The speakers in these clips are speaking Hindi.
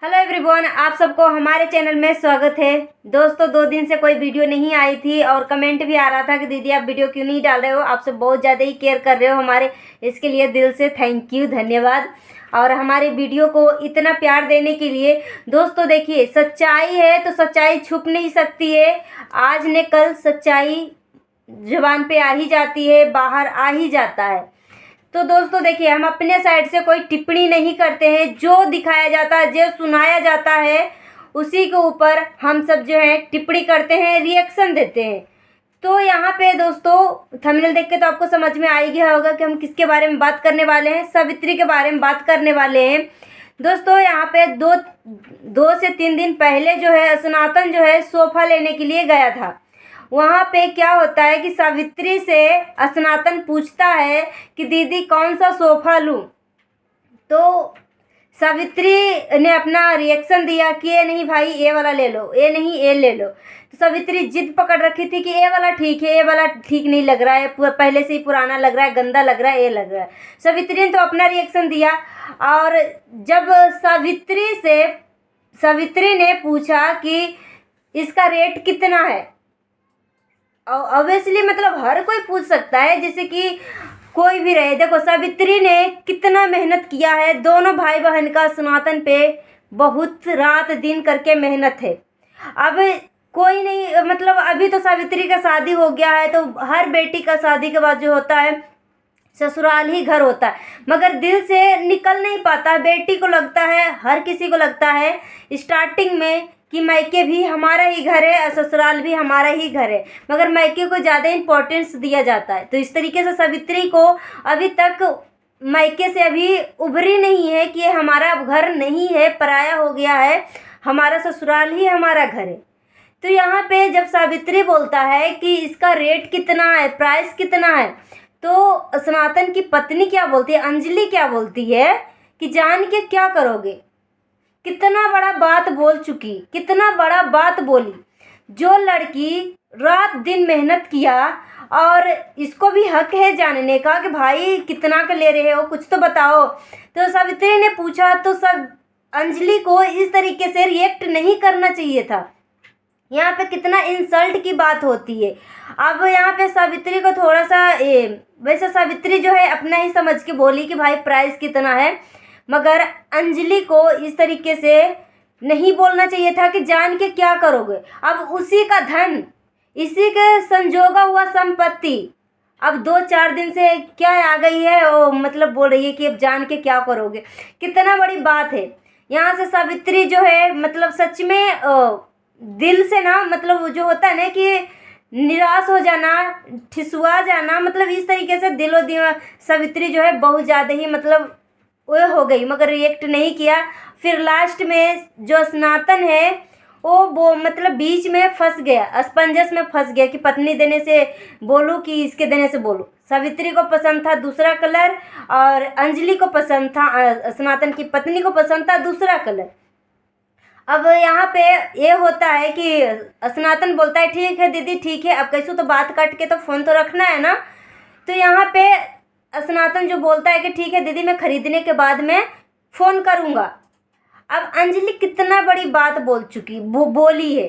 हेलो एवरीवन, आप सबको हमारे चैनल में स्वागत है। दोस्तों, 2 दिन से कोई वीडियो नहीं आई थी और कमेंट भी आ रहा था कि दीदी आप वीडियो क्यों नहीं डाल रहे हो। आप सब बहुत ज़्यादा ही केयर कर रहे हो हमारे, इसके लिए दिल से थैंक यू, धन्यवाद। और हमारे वीडियो को इतना प्यार देने के लिए। दोस्तों देखिए, सच्चाई है तो सच्चाई छुप नहीं सकती है। आज न कल सच्चाई जुबान पे आ ही जाती है, बाहर आ ही जाता है। तो दोस्तों देखिए, हम अपने साइड से कोई टिप्पणी नहीं करते हैं। जो दिखाया जाता है, जो सुनाया जाता है, उसी के ऊपर हम सब जो है टिप्पणी करते हैं, रिएक्शन देते हैं। तो यहाँ पे दोस्तों थंबनेल देख के तो आपको समझ में आ ही गया होगा कि हम किसके बारे में बात करने वाले हैं। सावित्री के बारे में बात करने वाले हैं। दोस्तों यहाँ पे दो से 3 दिन पहले जो है सनातन जो है सोफ़ा लेने के लिए गया था। वहाँ पे क्या होता है कि सावित्री से सनातन पूछता है कि दीदी कौन सा सोफ़ा लूँ। तो सावित्री ने अपना रिएक्शन दिया कि ये नहीं भाई, ये वाला ले लो, ये नहीं ये ले लो। तो सावित्री जिद पकड़ रखी थी कि ये वाला ठीक है, ये वाला ठीक नहीं लग रहा है, पहले से ही पुराना लग रहा है, गंदा लग रहा है, ये लग रहा है। सावित्री ने तो अपना रिएक्शन दिया। और जब सावित्री ने पूछा कि इसका रेट कितना है, ऑब्वियसली मतलब हर कोई पूछ सकता है, जैसे कि कोई भी रहे। देखो सावित्री ने कितना मेहनत किया है, दोनों भाई बहन का सनातन पे बहुत रात दिन करके मेहनत है। अब कोई नहीं, मतलब अभी तो सावित्री का शादी हो गया है, तो हर बेटी का शादी के बाद जो होता है ससुराल ही घर होता है, मगर दिल से निकल नहीं पाता। बेटी को लगता है, हर किसी को लगता है स्टार्टिंग में कि मायके भी हमारा ही घर है और ससुराल भी हमारा ही घर है, मगर मायके को ज़्यादा इम्पोर्टेंस दिया जाता है। तो इस तरीके से सावित्री को अभी तक मायके से अभी उभरी नहीं है कि ये हमारा घर नहीं है, पराया हो गया है, हमारा ससुराल ही हमारा घर है। तो यहाँ पे जब सावित्री बोलता है कि इसका रेट कितना है, प्राइस कितना है, तो सनातन की पत्नी क्या बोलती है, अंजलि क्या बोलती है कि जान के क्या करोगे। कितना बड़ा बात बोल चुकी, कितना बड़ा बात बोली। जो लड़की रात दिन मेहनत किया, और इसको भी हक है जानने का कि भाई कितना का ले रहे हो, कुछ तो बताओ। तो सावित्री ने पूछा तो सब अंजलि को इस तरीके से रिएक्ट नहीं करना चाहिए था। यहाँ पे कितना इंसल्ट की बात होती है। अब यहाँ पे सावित्री को थोड़ा सा वैसे सावित्री जो है अपना ही समझ के बोली कि भाई प्राइस कितना है, मगर अंजलि को इस तरीके से नहीं बोलना चाहिए था कि जान के क्या करोगे। अब उसी का धन, इसी के संजोगा हुआ संपत्ति अब 2-4 दिन से क्या आ गई है, वो मतलब बोल रही है कि अब जान के क्या करोगे। कितना बड़ी बात है। यहाँ से सावित्री जो है मतलब सच में दिल से ना, मतलब जो होता है ना कि निराश हो जाना, ठिसुआ जाना, मतलब इस तरीके से दिलो दिमाग सावित्री जो है बहुत ज़्यादा ही मतलब वो हो गई, मगर रिएक्ट नहीं किया। फिर लास्ट में जो सनातन है वो मतलब बीच में फंस गया, असमंजस में फंस गया कि पत्नी देने से बोलूँ कि इसके देने से बोलूँ। सावित्री को पसंद था दूसरा कलर और अंजलि को पसंद था, सनातन की पत्नी को पसंद था दूसरा कलर। अब यहाँ पे ये होता है कि सनातन बोलता है ठीक है दीदी ठीक है, अब कैसे तो बात काट के तो फ़ोन तो रखना है ना। तो यहाँ पे सनातन जो बोलता है कि ठीक है दीदी, मैं खरीदने के बाद में फ़ोन करूँगा। अब अंजलि कितना बड़ी बात बोल चुकी, बोली है।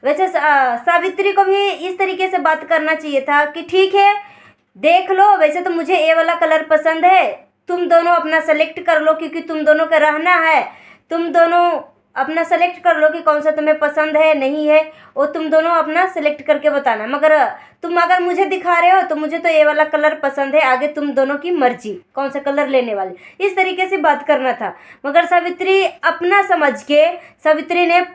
वैसे सावित्री को भी इस तरीके से बात करना चाहिए था कि ठीक है देख लो, वैसे तो मुझे ये वाला कलर पसंद है, तुम दोनों अपना सेलेक्ट कर लो, क्योंकि तुम दोनों का रहना है, तुम दोनों अपना सेलेक्ट कर लो कि कौन सा तुम्हें पसंद है नहीं है, वो तुम दोनों अपना सेलेक्ट करके बताना। मगर तुम अगर मुझे दिखा रहे हो तो मुझे तो ये वाला कलर पसंद है, आगे तुम दोनों की मर्जी कौन सा कलर लेने वाले, इस तरीके से बात करना था। मगर सावित्री अपना समझ के सावित्री ने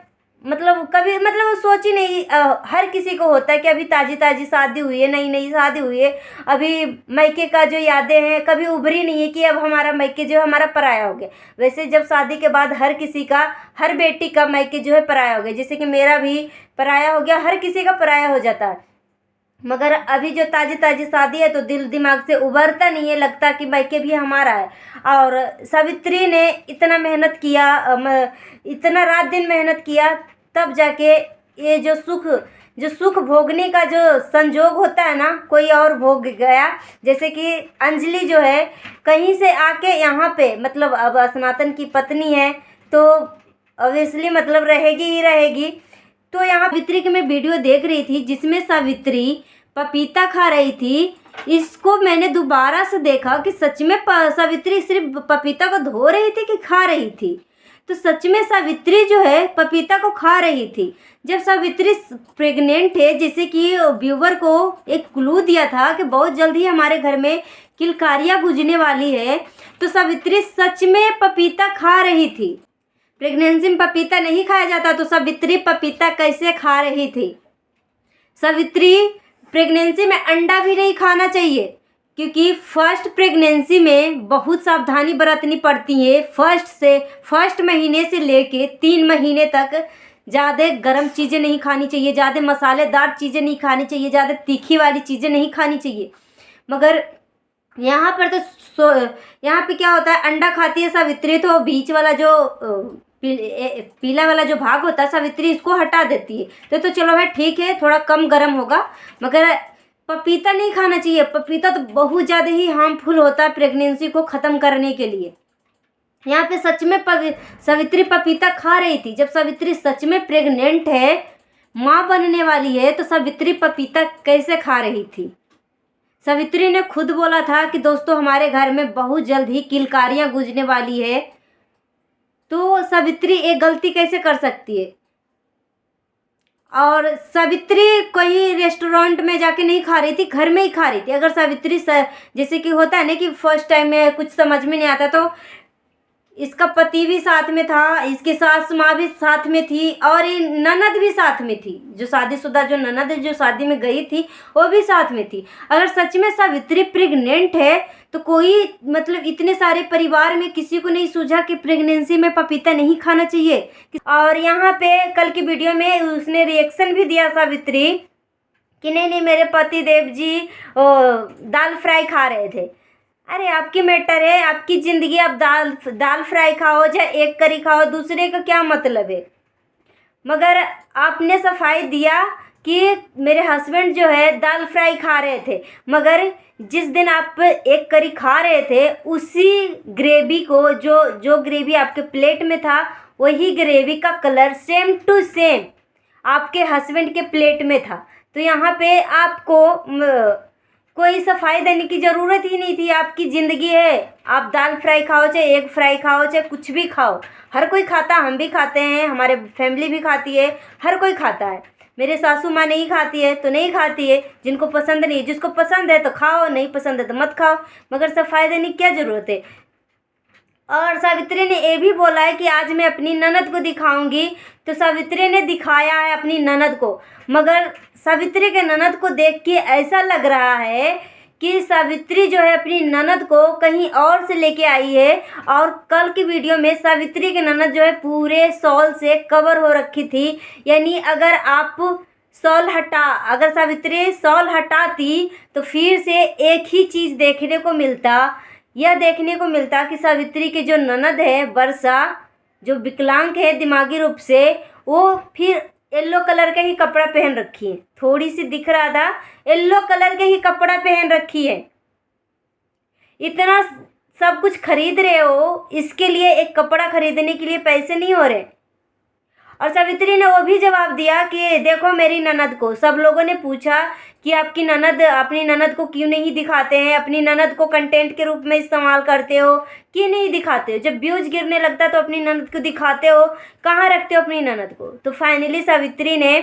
मतलब कभी मतलब सोची नहीं। हर किसी को होता है कि अभी ताज़ी ताज़ी शादी हुई है, नई नई शादी हुई है, अभी मायके का जो यादें हैं कभी उभरी नहीं है कि अब हमारा मायके जो है हमारा पराया हो गया। वैसे जब शादी के बाद हर किसी का, हर बेटी का मायके जो है पराया हो गया, जैसे कि मेरा भी पराया हो गया, हर किसी का पराया हो जाता है। मगर अभी जो ताज़ी ताज़ी शादी है तो दिल दिमाग से उभरता नहीं है, लगता कि मायके भी हमारा है। और सावित्री ने इतना मेहनत किया, इतना रात दिन मेहनत किया, तब जाके ये जो सुख भोगने का जो संजोग होता है ना, कोई और भोग गया। जैसे कि अंजलि जो है कहीं से आके यहाँ पे, मतलब अब सनातन की पत्नी है तो ऑब्वियसली मतलब रहेगी ही रहेगी। तो यहाँ सावित्री की मैं वीडियो देख रही थी जिसमें सावित्री पपीता खा रही थी। इसको मैंने दोबारा से देखा कि सच में सावित्री सिर्फ पपीता को धो रही थी कि खा रही थी। तो सच में सावित्री जो है पपीता को खा रही थी। जब सावित्री प्रेग्नेंट है, जैसे कि व्यूवर को एक क्लू दिया था कि बहुत जल्दी हमारे घर में किलकारियाँ गुजरने वाली है, तो सावित्री सच में पपीता खा रही थी। प्रेगनेंसी में पपीता नहीं खाया जाता, तो सावित्री पपीता कैसे खा रही थी। सावित्री प्रेगनेंसी में अंडा भी नहीं खाना चाहिए, क्योंकि फर्स्ट प्रेगनेंसी में बहुत सावधानी बरतनी पड़ती है। फर्स्ट महीने से लेके 3 महीने तक ज़्यादा गर्म चीज़ें नहीं खानी चाहिए, ज़्यादा मसालेदार चीज़ें नहीं खानी चाहिए, ज़्यादा तीखी वाली चीज़ें नहीं खानी चाहिए। मगर यहाँ पर तो यहाँ पे क्या होता है, अंडा खाती है सावित्री, तो बीच वाला जो पीला वाला जो भाग होता है सावित्री इसको हटा देती है। तो चलो भाई ठीक है, थोड़ा कम गर्म होगा, मगर पपीता नहीं खाना चाहिए। पपीता तो बहुत ज़्यादा ही हार्मफुल होता है प्रेगनेंसी को ख़त्म करने के लिए। यहाँ पे सच में सावित्री पपीता खा रही थी। जब सावित्री सच में प्रेग्नेंट है, माँ बनने वाली है, तो सावित्री पपीता कैसे खा रही थी। सावित्री ने खुद बोला था कि दोस्तों हमारे घर में बहुत जल्द ही किलकारियाँ गुजरने वाली है, तो सावित्री एक गलती कैसे कर सकती है। और सावित्री कोई रेस्टोरेंट में जाके नहीं खा रही थी, घर में ही खा रही थी। अगर सावित्री जैसे कि होता है ना कि फर्स्ट टाइम में कुछ समझ में नहीं आता, तो इसका पति भी साथ में था, इसकी सास माँ भी साथ में थी, और ये ननद भी साथ में थी। जो शादीशुदा जो ननद जो शादी में गई थी वो भी साथ में थी। अगर सच में सावित्री प्रेग्नेंट है, तो कोई मतलब इतने सारे परिवार में किसी को नहीं सूझा कि प्रेगनेंसी में पपीता नहीं खाना चाहिए। और यहाँ पे कल की वीडियो में उसने रिएक्शन भी दिया सावित्री कि नहीं मेरे पति देव जी दाल फ्राई खा रहे थे। अरे आपकी मैटर है, आपकी ज़िंदगी, आप दाल फ्राई खाओ चाहे एक करी खाओ, दूसरे का क्या मतलब है। मगर आपने सफाई दिया कि मेरे हस्बैंड जो है दाल फ्राई खा रहे थे, मगर जिस दिन आप एक करी खा रहे थे उसी ग्रेवी को जो ग्रेवी आपके प्लेट में था, वही ग्रेवी का कलर सेम टू सेम आपके हस्बैंड के प्लेट में था। तो यहाँ पे आपको कोई सफाई देने की ज़रूरत ही नहीं थी। आपकी ज़िंदगी है, आप दाल फ्राई खाओ चाहे एग फ्राई खाओ चाहे कुछ भी खाओ, हर कोई खाता, हम भी खाते हैं, हमारे फैमिली भी खाती है, हर कोई खाता है। मेरे सासू माँ नहीं खाती है तो नहीं खाती है, जिनको पसंद नहीं, जिसको पसंद है तो खाओ, नहीं पसंद है तो मत खाओ, मगर सफाई देने की क्या ज़रूरत है। और सावित्री ने ये भी बोला है कि आज मैं अपनी ननद को दिखाऊंगी, तो सावित्री ने दिखाया है अपनी ननद को, मगर सावित्री के ननद को देख के ऐसा लग रहा है कि सावित्री जो है अपनी ननद को कहीं और से लेके आई है। और कल की वीडियो में सावित्री के ननद जो है पूरे शॉल से कवर हो रखी थी, यानी अगर अगर सावित्री शॉल हटाती तो फिर से एक ही चीज़ देखने को मिलता, यह देखने को मिलता कि सावित्री की जो ननद है वर्षा, जो विकलांग है दिमागी रूप से, वो फिर येलो कलर का ही कपड़ा पहन रखी है। थोड़ी सी दिख रहा था, येलो कलर के ही कपड़ा पहन रखी है। इतना सब कुछ खरीद रहे हो, इसके लिए एक कपड़ा खरीदने के लिए पैसे नहीं हो रहे। और सावित्री ने वो भी जवाब दिया कि देखो मेरी ननद को, सब लोगों ने पूछा कि आपकी ननद, अपनी ननद को क्यों नहीं दिखाते हैं, अपनी ननद को कंटेंट के रूप में इस्तेमाल करते हो, क्यों नहीं दिखाते हो, जब व्यूज गिरने लगता तो अपनी ननद को दिखाते हो, कहाँ रखते हो अपनी ननद को। तो फाइनली सावित्री ने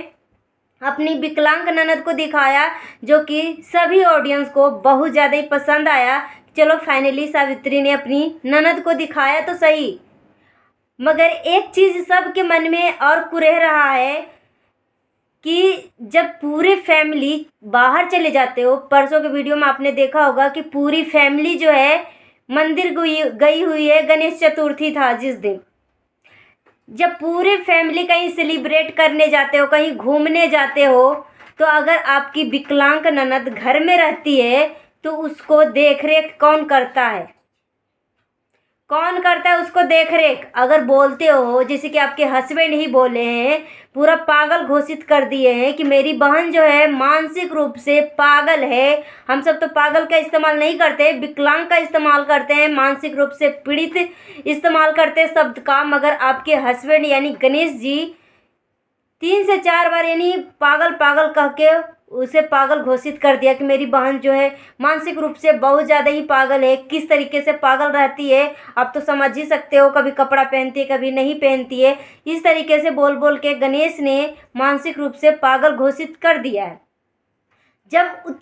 अपनी विकलांग ननद को दिखाया, जो कि सभी ऑडियंस को बहुत ज़्यादा ही पसंद आया। चलो फाइनली सावित्री ने अपनी ननद को दिखाया तो सही, मगर एक चीज़ सबके मन में और कुरह रहा है कि जब पूरी फैमिली बाहर चले जाते हो, परसों के वीडियो में आपने देखा होगा कि पूरी फैमिली जो है मंदिर गई हुई है, गणेश चतुर्थी था जिस दिन। जब पूरी फैमिली कहीं सेलिब्रेट करने जाते हो, कहीं घूमने जाते हो, तो अगर आपकी विकलांग ननद घर में रहती है तो उसको देख रेख कौन करता है। कौन करता है उसको देख रेख? अगर बोलते हो जैसे कि आपके हस्बैंड ही बोले हैं, पूरा पागल घोषित कर दिए हैं कि मेरी बहन जो है मानसिक रूप से पागल है। हम सब तो पागल का इस्तेमाल नहीं करते, विकलांग का इस्तेमाल करते हैं, मानसिक रूप से पीड़ित इस्तेमाल करते हैं शब्द का। मगर आपके हस्बैंड यानी गणेश जी 3 से 4 बार यानी पागल पागल कह के उसे पागल घोषित कर दिया कि मेरी बहन जो है मानसिक रूप से बहुत ज़्यादा ही पागल है। किस तरीके से पागल रहती है आप तो समझ ही सकते हो, कभी कपड़ा पहनती है कभी नहीं पहनती है। इस तरीके से बोल बोल के गणेश ने मानसिक रूप से पागल घोषित कर दिया है। जब